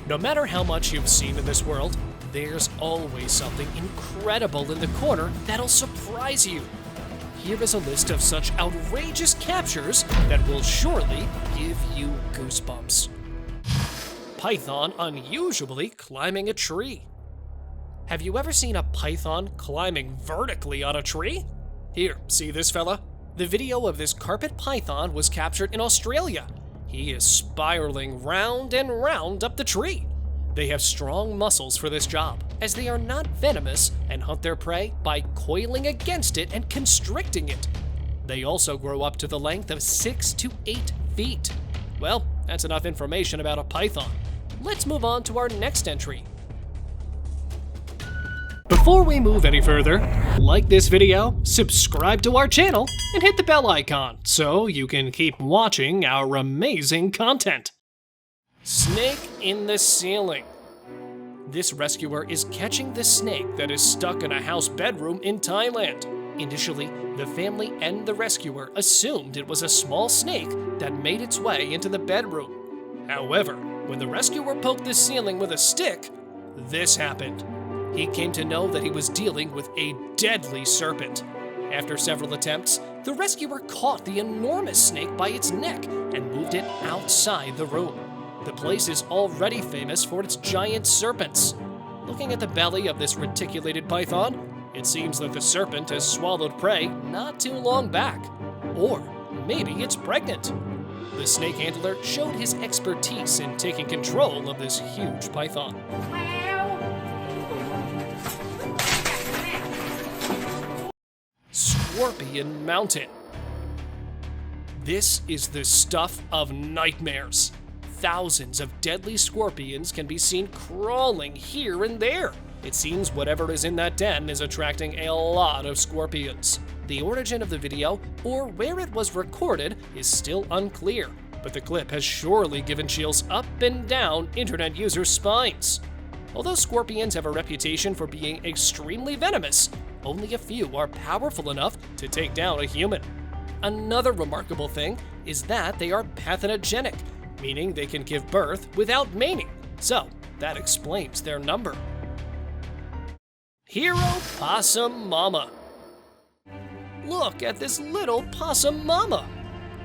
No matter how much you've seen in this world, there's always something incredible in the corner that'll surprise you. Here is a list of such outrageous captures that will surely give you goosebumps. Python unusually climbing a tree. Have you ever seen a python climbing vertically on a tree? Here, see this fella? The video of this carpet python was captured in Australia. He is spiraling round and round up the tree. They have strong muscles for this job, as they are not venomous and hunt their prey by coiling against it and constricting it. They also grow up to the length of 6 to 8 feet. Well, that's enough information about a python. Let's move on to our next entry. Before we move any further, like this video, subscribe to our channel, and hit the bell icon so you can keep watching our amazing content. Snake in the ceiling. This rescuer is catching the snake that is stuck in a house bedroom in Thailand. Initially, the family and the rescuer assumed it was a small snake that made its way into the bedroom. However, when the rescuer poked the ceiling with a stick, this happened. He came to know that he was dealing with a deadly serpent. After several attempts, the rescuer caught the enormous snake by its neck and moved it outside the room. The place is already famous for its giant serpents. Looking at the belly of this reticulated python, it seems that the serpent has swallowed prey not too long back. Or maybe it's pregnant. The snake handler showed his expertise in taking control of this huge python. Scorpion Mountain. This is the stuff of nightmares. Thousands of deadly scorpions can be seen crawling here and there. It seems whatever is in that den is attracting a lot of scorpions. The origin of the video, or where it was recorded, is still unclear, but the clip has surely given chills up and down internet users' spines. Although scorpions have a reputation for being extremely venomous, only a few are powerful enough to take down a human. Another remarkable thing is that they are parthenogenetic, meaning they can give birth without mating, so that explains their number. Hero Possum Mama. Look at this little possum mama.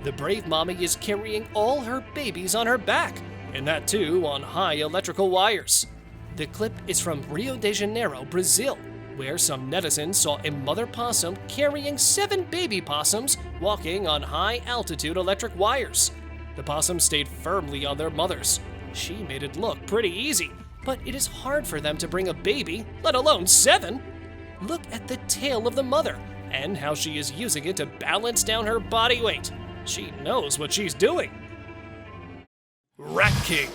The brave mommy is carrying all her babies on her back, and that too on high electrical wires. The clip is from Rio de Janeiro, Brazil, where some netizens saw a mother possum carrying 7 baby possums walking on high-altitude electric wires. The possums stayed firmly on their mothers. She made it look pretty easy, but it is hard for them to bring a baby, let alone 7. Look at the tail of the mother and how she is using it to balance down her body weight. She knows what she's doing. Rat King.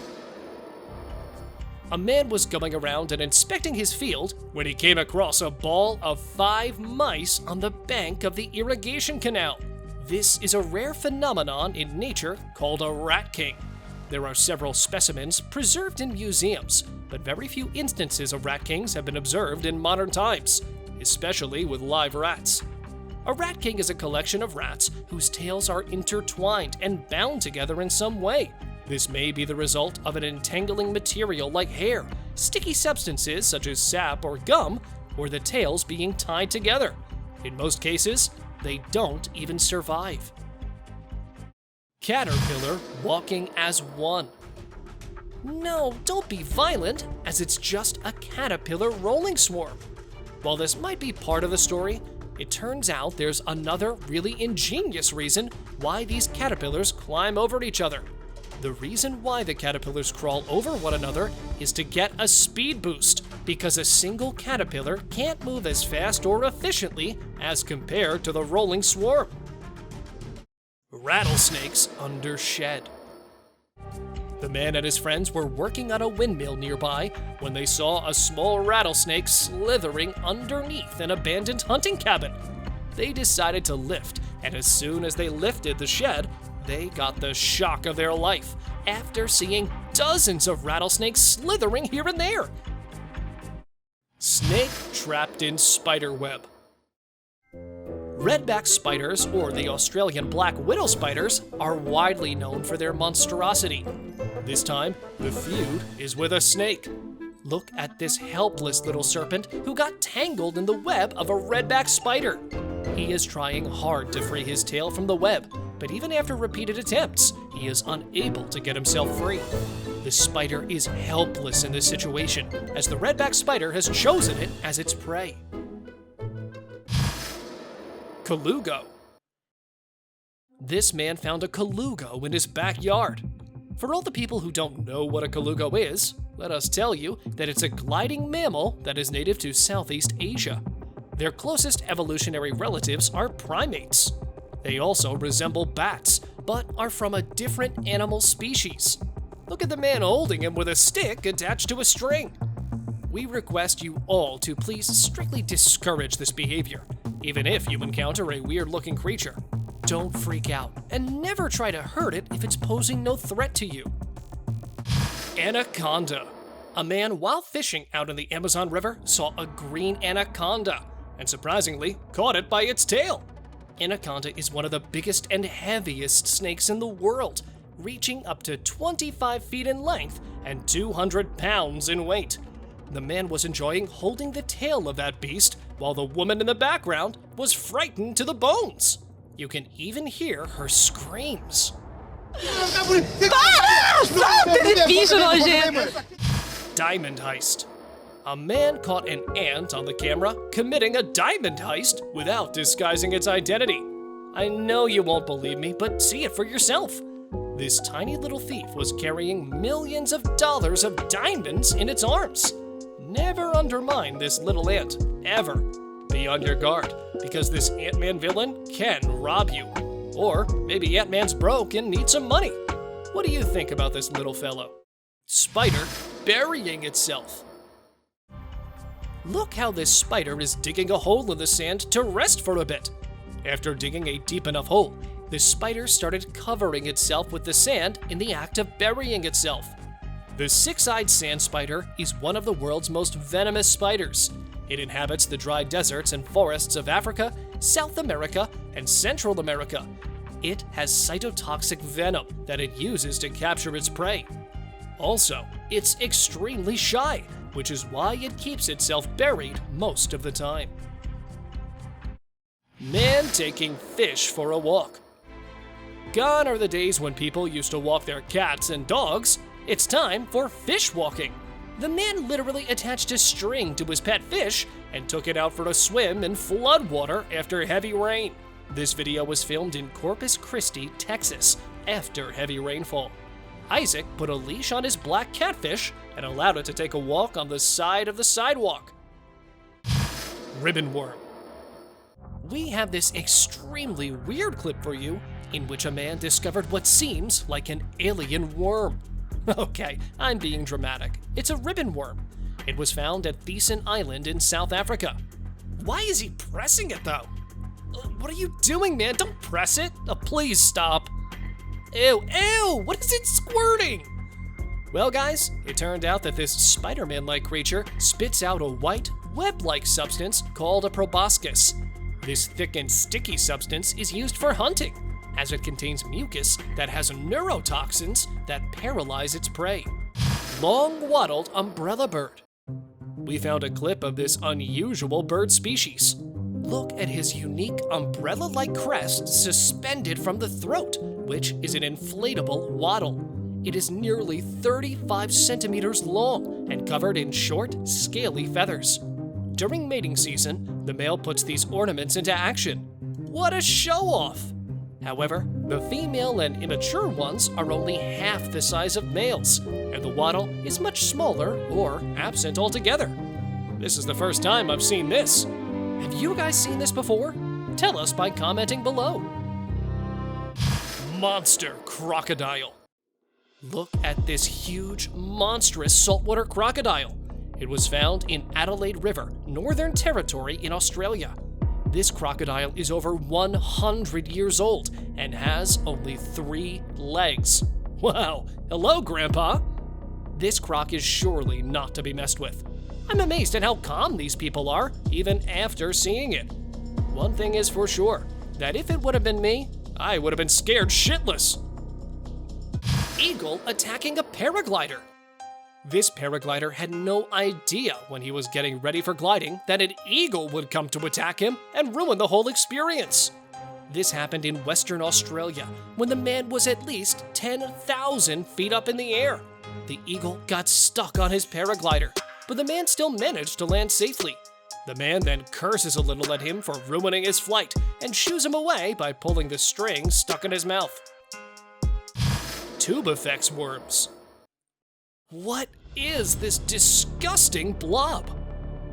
A man was going around and inspecting his field when he came across a ball of 5 mice on the bank of the irrigation canal. This is a rare phenomenon in nature called a rat king. There are several specimens preserved in museums, but very few instances of rat kings have been observed in modern times, especially with live rats. A rat king is a collection of rats whose tails are intertwined and bound together in some way. This may be the result of an entangling material like hair, sticky substances such as sap or gum, or the tails being tied together. In most cases, they don't even survive. Caterpillar walking as one. No, don't be violent, as it's just a caterpillar rolling swarm. While this might be part of the story, it turns out there's another really ingenious reason why these caterpillars climb over each other. The reason why the caterpillars crawl over one another is to get a speed boost, because a single caterpillar can't move as fast or efficiently as compared to the rolling swarm. Rattlesnakes under shed. The man and his friends were working on a windmill nearby when they saw a small rattlesnake slithering underneath an abandoned hunting cabin. They decided to lift, and as soon as they lifted the shed, they got the shock of their life after seeing dozens of rattlesnakes slithering here and there. Snake trapped in spider web. Redback spiders, or the Australian black widow spiders, are widely known for their monstrosity. This time, the feud is with a snake. Look at this helpless little serpent who got tangled in the web of a redback spider. He is trying hard to free his tail from the web, but even after repeated attempts, he is unable to get himself free. The spider is helpless in this situation, as the redback spider has chosen it as its prey. Colugo. This man found a colugo in his backyard. For all the people who don't know what a colugo is, let us tell you that it's a gliding mammal that is native to Southeast Asia. Their closest evolutionary relatives are primates. They also resemble bats, but are from a different animal species. Look at the man holding him with a stick attached to a string. We request you all to please strictly discourage this behavior, even if you encounter a weird-looking creature. Don't freak out, and never try to hurt it if it's posing no threat to you. Anaconda. A man while fishing out in the Amazon River saw a green anaconda, and surprisingly, caught it by its tail. Anaconda is one of the biggest and heaviest snakes in the world, reaching up to 25 feet in length and 200 pounds in weight. The man was enjoying holding the tail of that beast, while the woman in the background was frightened to the bones. You can even hear her screams. Diamond heist. A man caught an ant on the camera committing a diamond heist without disguising its identity. I know you won't believe me, but see it for yourself. This tiny little thief was carrying millions of dollars of diamonds in its arms. Never undermine this little ant, ever. Be on your guard, because this Ant-Man villain can rob you. Or maybe Ant-Man's broke and needs some money. What do you think about this little fellow? Spider burying itself. Look how this spider is digging a hole in the sand to rest for a bit. After digging a deep enough hole, the spider started covering itself with the sand in the act of burying itself. The six-eyed sand spider is one of the world's most venomous spiders. It inhabits the dry deserts and forests of Africa, South America, and Central America. It has cytotoxic venom that it uses to capture its prey. Also, it's extremely shy, which is why it keeps itself buried most of the time. Man taking fish for a walk. Gone are the days when people used to walk their cats and dogs. It's time for fish walking. The man literally attached a string to his pet fish and took it out for a swim in floodwater after heavy rain. This video was filmed in Corpus Christi, Texas, after heavy rainfall. Isaac put a leash on his black catfish and allowed it to take a walk on the side of the sidewalk. Ribbon worm. We have this extremely weird clip for you in which a man discovered what seems like an alien worm. Okay, I'm being dramatic. It's a ribbon worm. It was found at Thesan Island in South Africa. Why is he pressing it though? What are you doing, man? Don't press it. Please stop. Ew, ew, what is it squirting? Well guys, it turned out that this Spider-Man-like creature spits out a white, web-like substance called a proboscis. This thick and sticky substance is used for hunting, as it contains mucus that has neurotoxins that paralyze its prey. Long-wattled umbrella bird. We found a clip of this unusual bird species. Look at his unique umbrella-like crest suspended from the throat, which is an inflatable wattle. It is nearly 35 centimeters long and covered in short, scaly feathers. During mating season, the male puts these ornaments into action. What a show-off! However, the female and immature ones are only half the size of males, and the wattle is much smaller or absent altogether. This is the first time I've seen this. Have you guys seen this before? Tell us by commenting below. Monster crocodile. Look at this huge, monstrous saltwater crocodile. It was found in Adelaide River, Northern Territory in Australia. This crocodile is over 100 years old and has only 3 legs. Wow, hello, Grandpa. This croc is surely not to be messed with. I'm amazed at how calm these people are, even after seeing it. one thing is for sure, that if it would have been me, I would have been scared shitless. Eagle attacking a paraglider. This paraglider had no idea when he was getting ready for gliding that an eagle would come to attack him and ruin the whole experience. This happened in Western Australia when the man was at least 10,000 feet up in the air. The eagle got stuck on his paraglider, but the man still managed to land safely. The man then curses a little at him for ruining his flight and shoos him away by pulling the string stuck in his mouth. Tubifex worms. What is this disgusting blob?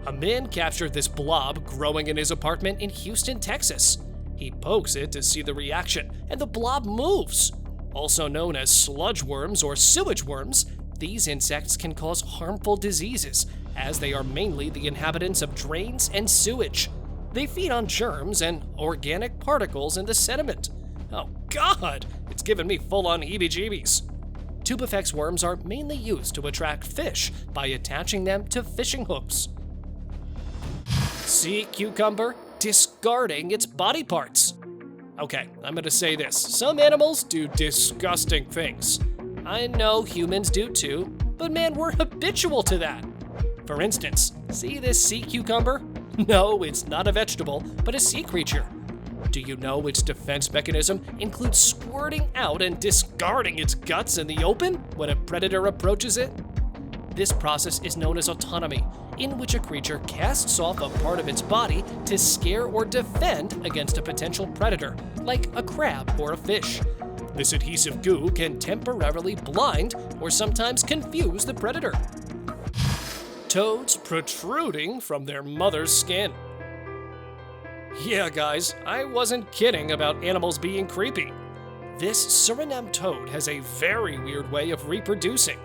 A man captured this blob growing in his apartment in Houston, Texas. He pokes it to see the reaction, and the blob moves. Also known as sludge worms or sewage worms, these insects can cause harmful diseases, as they are mainly the inhabitants of drains and sewage. They feed on germs and organic particles in the sediment. Oh God, it's giving me full-on heebie-jeebies. Tubifex worms are mainly used to attract fish by attaching them to fishing hooks. Sea cucumber discarding its body parts. Okay, I'm gonna say this. Some animals do disgusting things. I know humans do too, but man, we're habitual to that. For instance, see this sea cucumber? No, it's not a vegetable, but a sea creature. Do you know its defense mechanism includes squirting out and discarding its guts in the open when a predator approaches it? This process is known as autonomy, in which a creature casts off a part of its body to scare or defend against a potential predator, like a crab or a fish. This adhesive goo can temporarily blind or sometimes confuse the predator. Toads protruding from their mother's skin. Yeah, guys, I wasn't kidding about animals being creepy. This Suriname toad has a very weird way of reproducing.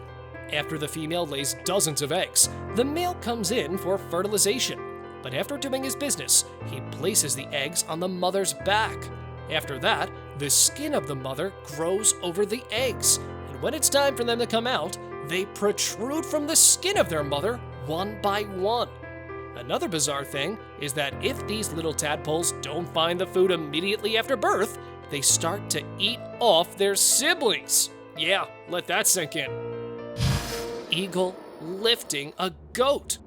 After the female lays dozens of eggs, the male comes in for fertilization. But after doing his business, he places the eggs on the mother's back. After that, the skin of the mother grows over the eggs, and when it's time for them to come out, they protrude from the skin of their mother one by one. Another bizarre thing is that if these little tadpoles don't find the food immediately after birth, they start to eat off their siblings. Yeah, let that sink in. Eagle lifting a goat.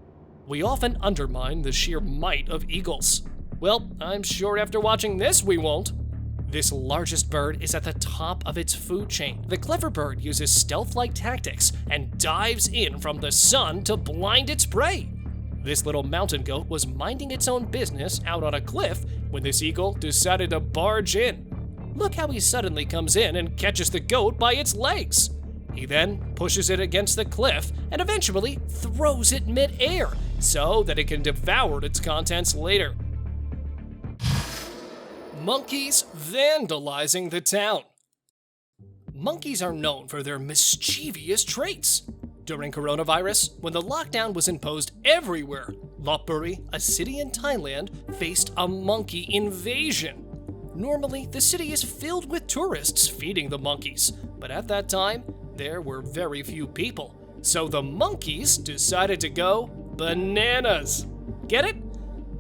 We often undermine the sheer might of eagles. Well, I'm sure after watching this we won't. This largest bird is at the top of its food chain. The clever bird uses stealth-like tactics and dives in from the sun to blind its prey. This little mountain goat was minding its own business out on a cliff when this eagle decided to barge in. Look how he suddenly comes in and catches the goat by its legs. He then pushes it against the cliff and eventually throws it mid-air so that it can devour its contents later. Monkeys vandalizing the town. Monkeys are known for their mischievous traits. During coronavirus, when the lockdown was imposed everywhere, Lopburi, a city in Thailand, faced a monkey invasion. Normally, the city is filled with tourists feeding the monkeys, but at that time, there were very few people. So the monkeys decided to go bananas. Get it?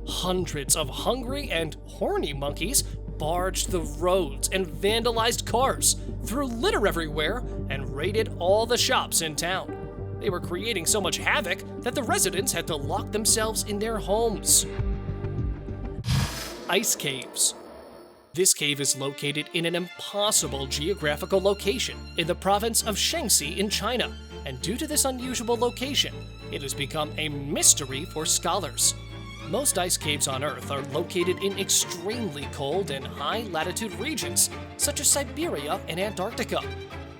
Hundreds of hungry and horny monkeys barged the roads and vandalized cars, threw litter everywhere, and raided all the shops in town. They were creating so much havoc that the residents had to lock themselves in their homes. Ice caves. This cave is located in an impossible geographical location in the province of Shaanxi in China, and due to this unusual location, it has become a mystery for scholars. Most ice caves on Earth are located in extremely cold and high-latitude regions, such as Siberia and Antarctica.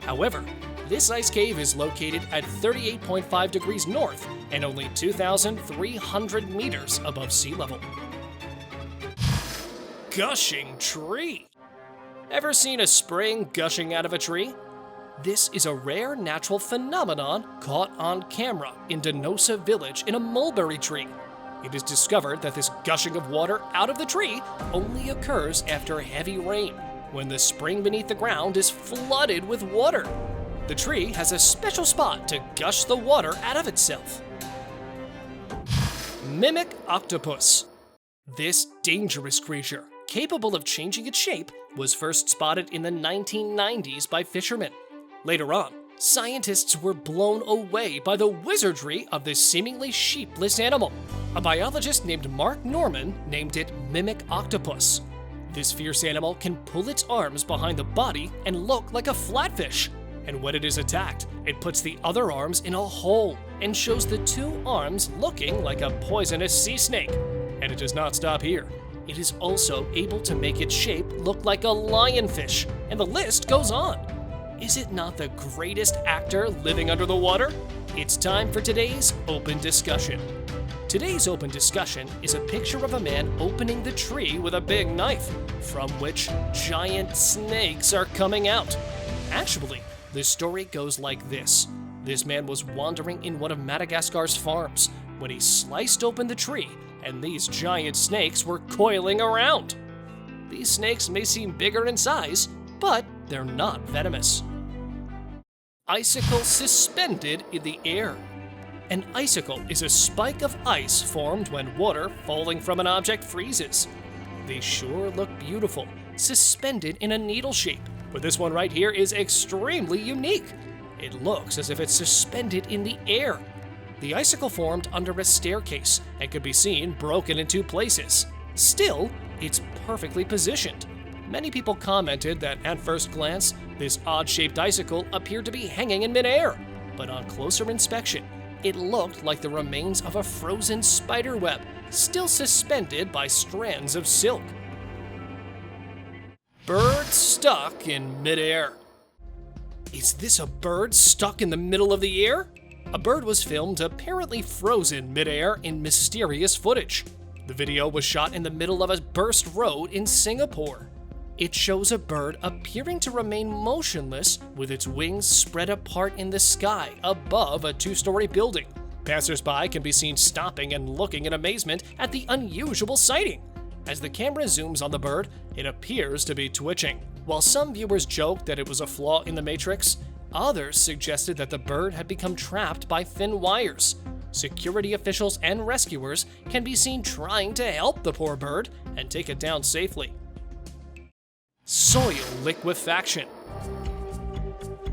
However, this ice cave is located at 38.5 degrees north and only 2,300 meters above sea level. Gushing tree. Ever seen a spring gushing out of a tree? This is a rare natural phenomenon caught on camera in Denosa village in a mulberry tree. It is discovered that this gushing of water out of the tree only occurs after heavy rain, when the spring beneath the ground is flooded with water. The tree has a special spot to gush the water out of itself. Mimic octopus. This dangerous creature, capable of changing its shape, was first spotted in the 1990s by fishermen. Later on, scientists were blown away by the wizardry of this seemingly sheepless animal. A biologist named Mark Norman named it mimic octopus. This fierce animal can pull its arms behind the body and look like a flatfish. And when it is attacked, it puts the other arms in a hole and shows the two arms looking like a poisonous sea snake. And it does not stop here. It is also able to make its shape look like a lionfish, and the list goes on. Is it not the greatest actor living under the water? It's time for today's open discussion. Today's open discussion is a picture of a man opening the tree with a big knife, from which giant snakes are coming out. Actually, the story goes like this. This man was wandering in one of Madagascar's farms when he sliced open the tree, and these giant snakes were coiling around. These snakes may seem bigger in size, but they're not venomous. Icicle suspended in the air. An icicle is a spike of ice formed when water falling from an object freezes. They sure look beautiful, suspended in a needle shape, but this one right here is extremely unique. It looks as if it's suspended in the air. The icicle formed under a staircase and could be seen broken in two places. Still, it's perfectly positioned. Many people commented that at first glance, this odd-shaped icicle appeared to be hanging in midair, but on closer inspection, it looked like the remains of a frozen spider web, still suspended by strands of silk. Bird stuck in midair. Is this a bird stuck in the middle of the air? A bird was filmed apparently frozen midair in mysterious footage. The video was shot in the middle of a burst road in Singapore. It shows a bird appearing to remain motionless with its wings spread apart in the sky above a two-story building. Passers-by can be seen stopping and looking in amazement at the unusual sighting. As the camera zooms on the bird, it appears to be twitching. While some viewers joked that it was a flaw in the matrix, others suggested that the bird had become trapped by thin wires. Security officials and rescuers can be seen trying to help the poor bird and take it down safely. Soil liquefaction.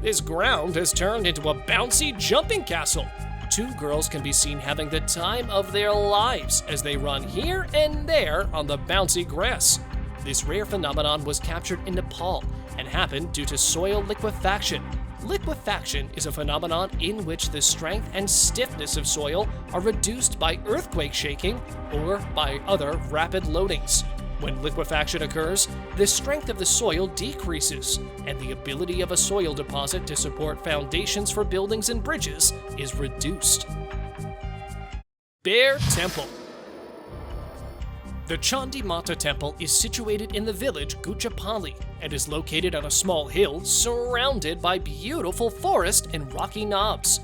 This ground has turned into a bouncy jumping castle. Two girls can be seen having the time of their lives as they run here and there on the bouncy grass. This rare phenomenon was captured in Nepal and happened due to soil liquefaction. Liquefaction is a phenomenon in which the strength and stiffness of soil are reduced by earthquake shaking or by other rapid loadings. When liquefaction occurs, the strength of the soil decreases, and the ability of a soil deposit to support foundations for buildings and bridges is reduced. Bear Temple. The Chandi Mata Temple is situated in the village Guchapali and is located on a small hill surrounded by beautiful forest and rocky knobs.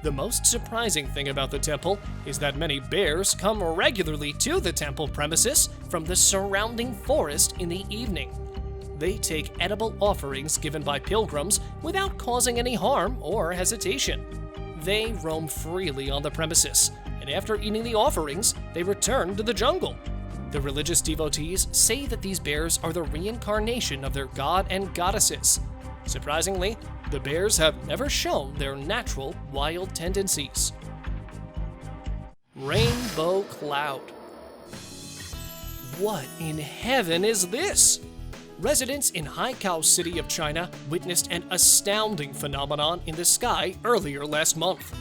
The most surprising thing about the temple is that many bears come regularly to the temple premises from the surrounding forest in the evening. They take edible offerings given by pilgrims without causing any harm or hesitation. They roam freely on the premises, and after eating the offerings, they return to the jungle. The religious devotees say that these bears are the reincarnation of their god and goddesses. Surprisingly, the bears have never shown their natural wild tendencies. Rainbow cloud. What in heaven is this? Residents in Haikou City of China witnessed an astounding phenomenon in the sky earlier last month.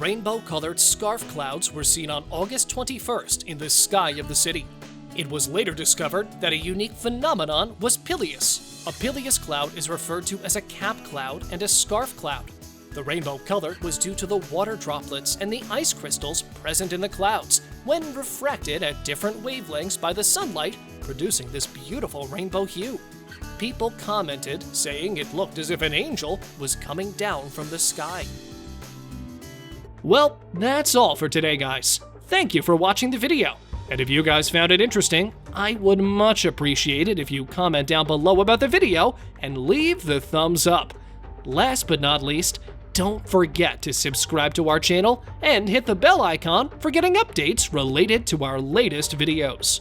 Rainbow-colored scarf clouds were seen on August 21st in the sky of the city. It was later discovered that a unique phenomenon was pileus. A pileus cloud is referred to as a cap cloud and a scarf cloud. The rainbow color was due to the water droplets and the ice crystals present in the clouds when refracted at different wavelengths by the sunlight, producing this beautiful rainbow hue. People commented, saying it looked as if an angel was coming down from the sky. Well, that's all for today, guys. Thank you for watching the video. And if you guys found it interesting, I would much appreciate it if you comment down below about the video and leave the thumbs up. Last but not least, don't forget to subscribe to our channel and hit the bell icon for getting updates related to our latest videos.